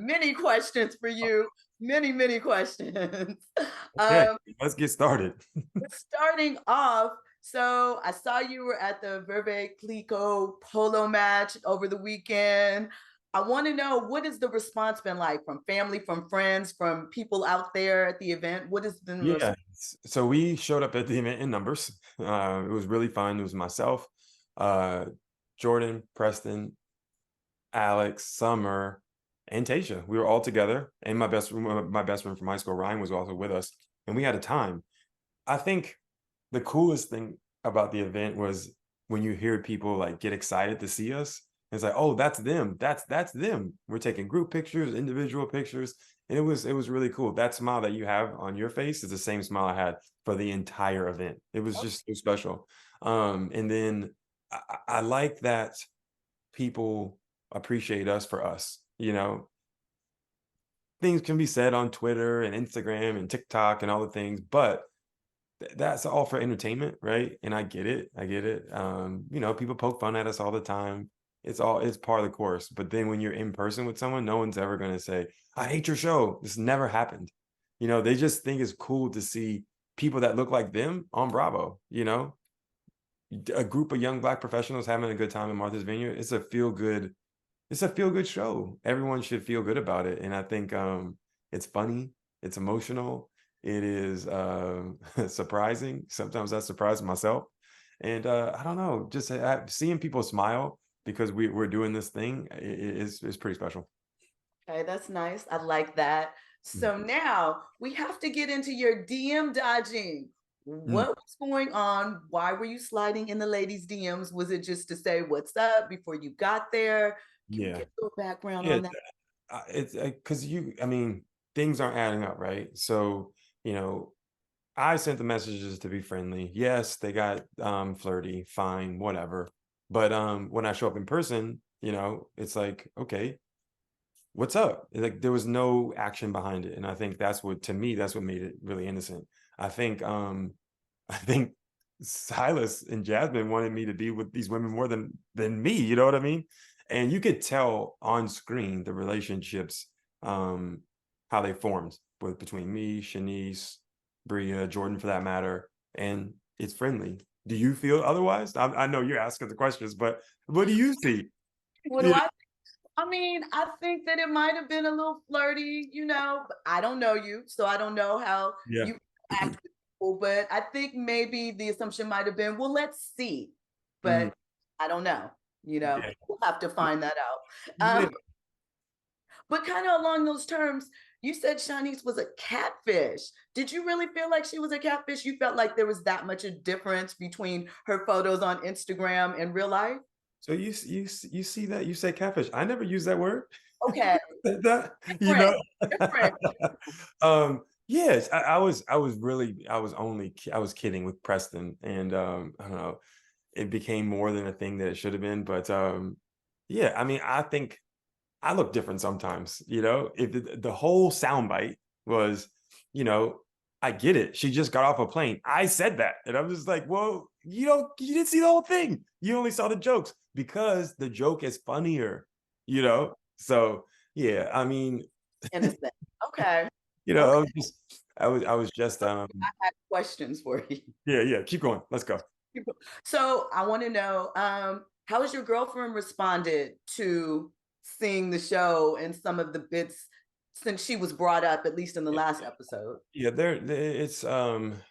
many questions for you. Many questions. Okay, Um, let's get started. Starting off, so I saw you were at the Verde Clico polo match over the weekend. I want to know, what has the response been like from family, from friends, from people out there at the event? What has been the Yeah, response? so we showed up at the event in numbers. It was really fun. It was myself, uh, Jordan, Preston, Alex, Summer, and Tasha. We were all together, and my best friend from high school, Ryan, was also with us, and we had a time. I think the coolest thing about the event was when you hear people like get excited to see us. It's like, oh, that's them. That's them. We're taking group pictures, individual pictures, and it was really cool. That smile that you have on your face is the same smile I had for the entire event. It was just so special. And then I like that people appreciate us for us. Things can be said on Twitter and Instagram and TikTok and all the things, but that's all for entertainment, right? And I get it. I get it. People poke fun at us all the time. It's part of the course. But then when you're in person with someone, no one's ever going to say, I hate your show. This never happened. They just think it's cool to see people that look like them on Bravo. A group of young Black professionals having a good time in Martha's Vineyard. It's a feel good show. Everyone should feel good about it. And I think it's funny, it's emotional, it is surprising. Sometimes I surprise myself. And I don't know, just seeing people smile because we're doing this thing is pretty special. Okay, that's nice. I like that. Mm. So now we have to get into your DM dodging. Mm. What was going on? Why were you sliding in the ladies' DMs? Was it just to say what's up before you got there? Can we Yeah. get a little background Yeah. on that? It's because things aren't adding up, right? So, you know, I sent the messages to be friendly. Yes, they got flirty, fine, whatever. But when I show up in person, it's like, okay, what's up? Like there was no action behind it. And I think to me, that's what made it really innocent. I think I think Silas and Jasmine wanted me to be with these women more than me, you know what I mean? And you could tell on screen the relationships, um, how they formed between me, Shanice, Bria, Jordan for that matter, and it's friendly. Do you feel otherwise? I know you're asking the questions, but what do you see? What do Yeah, I mean, I think that it might have been a little flirty, but I don't know you, so I don't know how yeah, you act with people, but I think maybe the assumption might have been, well, let's see. mhm, But I don't know, yeah, we'll have to find that out. yeah. But kind of along those terms, you said Shanice was a catfish. Did you really feel like she was a catfish? You felt like there was that much a difference between her photos on Instagram and real life? So you see that you say catfish. I never use that word. Okay, That you different, know. different. Yes, I was kidding with Preston, and I don't know, it became more than a thing that it should have been. But yeah, I think I look different sometimes. If the whole soundbite was, you know, I get it. She just got off a plane. I said that, and I'm just like, well, you didn't see the whole thing. You only saw the jokes because the joke is funnier. So yeah, Innocent. Okay. I Okay. was just, I was just, I have questions for you. yeah, yeah. Keep going. Let's go. So I want to know, how has your girlfriend responded to seeing the show and some of the bits since she was brought up, at least in the last episode? Yeah, it's home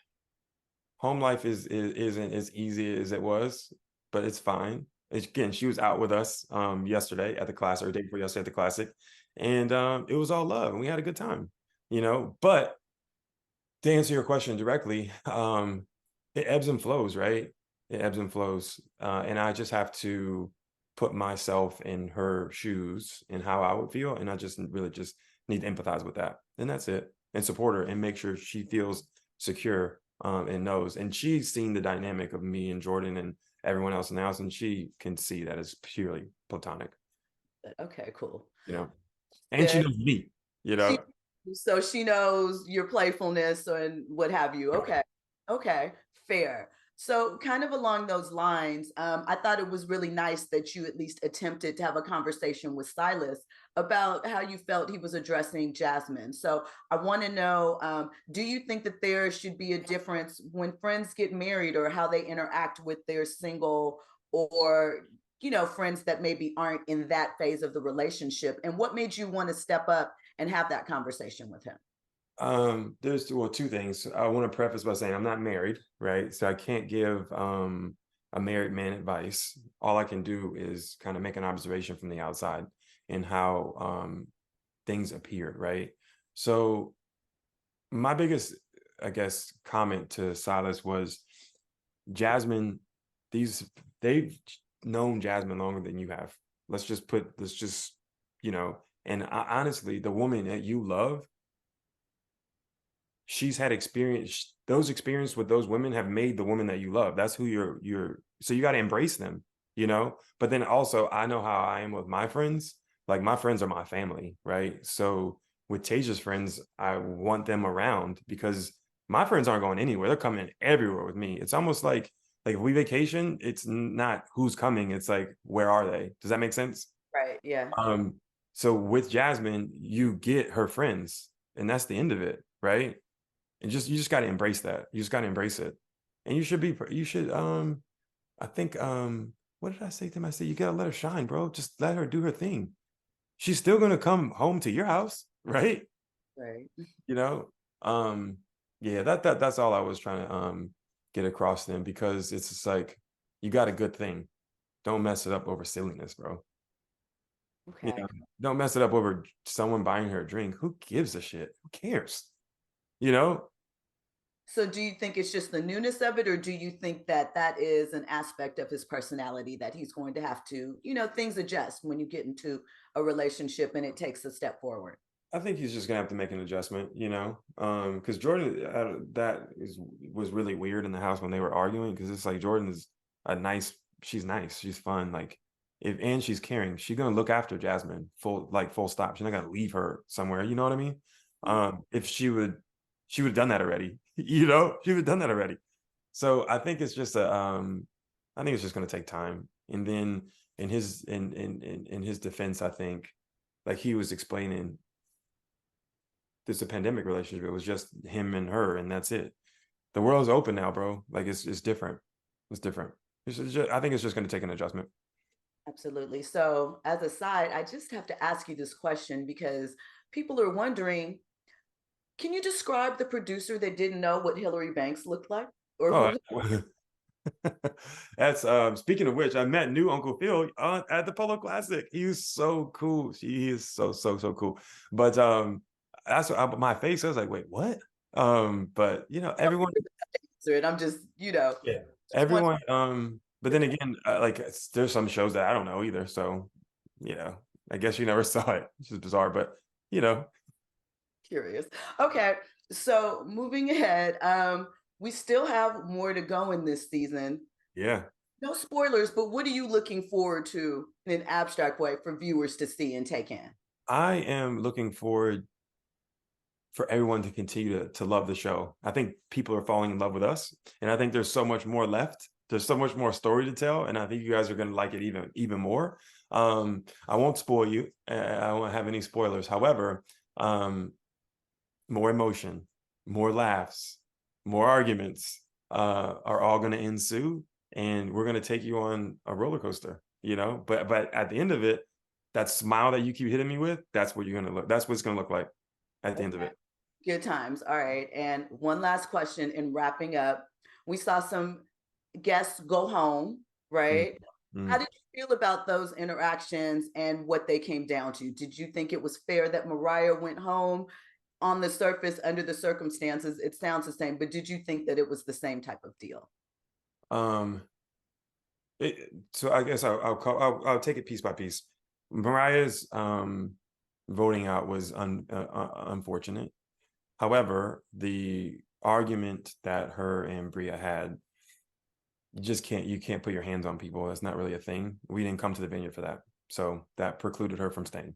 life isn't as easy as it was, but it's fine. Again, she was out with us yesterday at the class, or day before yesterday at the classic, and it was all love, and we had a good time. But to answer your question directly, it ebbs and flows, right? It ebbs and flows, and I just have to put myself in her shoes and how I would feel, and I just really just need to empathize with that, and that's it, and support her and make sure she feels secure, and knows. And she's seen the dynamic of me and Jordan and everyone else in the house, and she can see that it's purely platonic, Okay, cool. you know. And she Good. knows me, you She know. so she knows your playfulness and what have you. Okay. Okay. Fair. So, kind of along those lines, I thought it was really nice that you at least attempted to have a conversation with Silas about how you felt he was addressing Jasmine. So, I want to know, do you think that there should be a difference when friends get married or how they interact with their single or friends that maybe aren't in that phase of the relationship? And what made you want to step up and have that conversation with him? There's well two things. I want to preface by saying I'm not married, right? So I can't give a married man advice. All I can do is kind of make an observation from the outside and how things appeared, right? So my biggest, I guess, comment to Silas was Jasmine, they've known Jasmine longer than you have. Let's just, and honestly, the woman that you love, she's had experience. Those experiences with those women have made the woman that you love. That's who so you got to embrace them, But then also, I know how I am with my friends. Like my friends are my family, right? So with Tasia's friends, I want them around because my friends aren't going anywhere. They're coming everywhere with me. It's almost like if we vacation, it's not who's coming. It's like, where are they? Does that make sense? Right. Yeah. Um, so with Jasmine, you get her friends, and that's the end of it, right? And you just got to embrace that. You just got to embrace it. And you should I think what did I say to him? I said, you gotta let her shine, bro. Just let her do her thing. She's still gonna come home to your house, right? Right. You know? Um, yeah, that's all I was trying to get across to them because it's just like you got a good thing. Don't mess it up over silliness, bro. You Okay. know, don't mess it up over someone buying her a drink. Who gives a shit? Who cares? You know? So do you think it's just the newness of it, or do you think that that is an aspect of his personality that he's going to have to, things adjust when you get into a relationship and it takes a step forward? I think he's just gonna have to make an adjustment, because Jordan, was really weird in the house when they were arguing because it's like Jordan is she's nice, she's fun, like and she's caring. She's gonna look after Jasmine full stop. She's not gonna leave her somewhere. You know what I mean? If she would have done that already. She would have done that already. So I think it's just gonna take time. And then in his defense, I think like he was explaining this a pandemic relationship. It was just him and her, and that's it. The world's open now, bro. Like it's different. It's different. I think it's just going to take an adjustment. Absolutely. So, as a side, I just have to ask you this question because people are wondering, can you describe the producer that didn't know what Hillary Banks looked like or Oh, who? that's speaking of which, I met new Uncle Phil at the Polo Classic. He's so cool. He is so cool. But that's what my face. I was like, wait, what? But everyone. I'm just, Yeah. just want Everyone. But then again, like there's some shows that I don't know either. So, I guess you never saw it, which is bizarre. But you know, curious. Okay, so moving ahead, we still have more to go in this season. yeah. No spoilers, but what are you looking forward to in an abstract way for viewers to see and take in? I am looking forward for everyone to continue to love the show. I think people are falling in love with us, and I think there's so much more left. There's so much more story to tell, and I think you guys are going to like it even more. I won't spoil you. I won't have any spoilers. However, more emotion, more laughs, more arguments are all going to ensue, and we're going to take you on a roller coaster. But at the end of it, that smile that you keep hitting me with, that's what you're going to look. That's what it's going to look like at the end of Okay. it. Good times. All right. And one last question in wrapping up. We saw some guests go home, Mm, right? How mm. did you feel about those interactions and what they came down to? Did you think it was fair that Mariah went home? On the surface, under the circumstances, it sounds the same, but did you think that it was the same type of deal? Um, so I guess I'll take it piece by piece. Mariah's voting out was unfortunate. However, the argument that her and Bria had, you can't put your hands on people. That's not really a thing. We didn't come to the vineyard for that, so that precluded her from staying.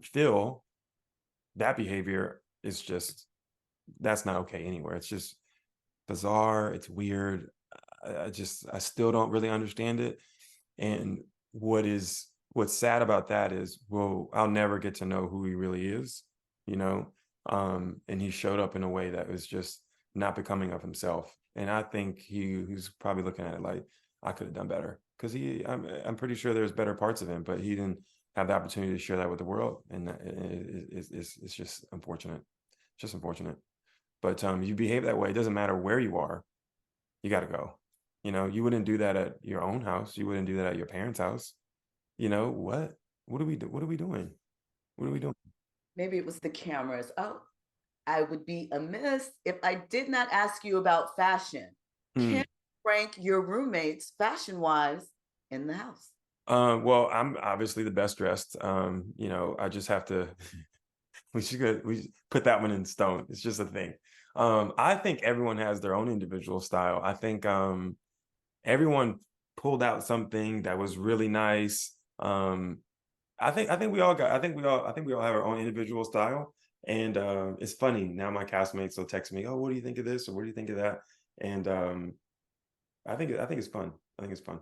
Phil, that behavior is just that's not okay anywhere. It's just bizarre. It's weird. I still don't really understand it. And what's sad about that is, well, I'll never get to know who he really is, you know. And he showed up in a way that was just not becoming of himself. And I think he's probably looking at it like, I could have done better, because I'm pretty sure there's better parts of him, but he didn't have the opportunity to share that with the world, and it's just unfortunate. Just unfortunate. But you behave that way. It doesn't matter where you are. You got to go. You know, you wouldn't do that at your own house. You wouldn't do that at your parents' house. You know what? What are we What are we doing? What are we doing? Maybe it was the cameras. Oh, I would be amiss if I did not ask you about fashion. Can Hmm. you rank your roommates fashion wise in the house? Well, I'm obviously the best dressed. You know, I just have to. We should put that one in stone. It's just a thing. I think everyone has their own individual style. I think everyone pulled out something that was really nice. I think we all got. I think we all have our own individual style. And it's funny now. My castmates will text me, "Oh, what do you think of this?" or "What do you think of that?" And I think it's fun. I think it's fun.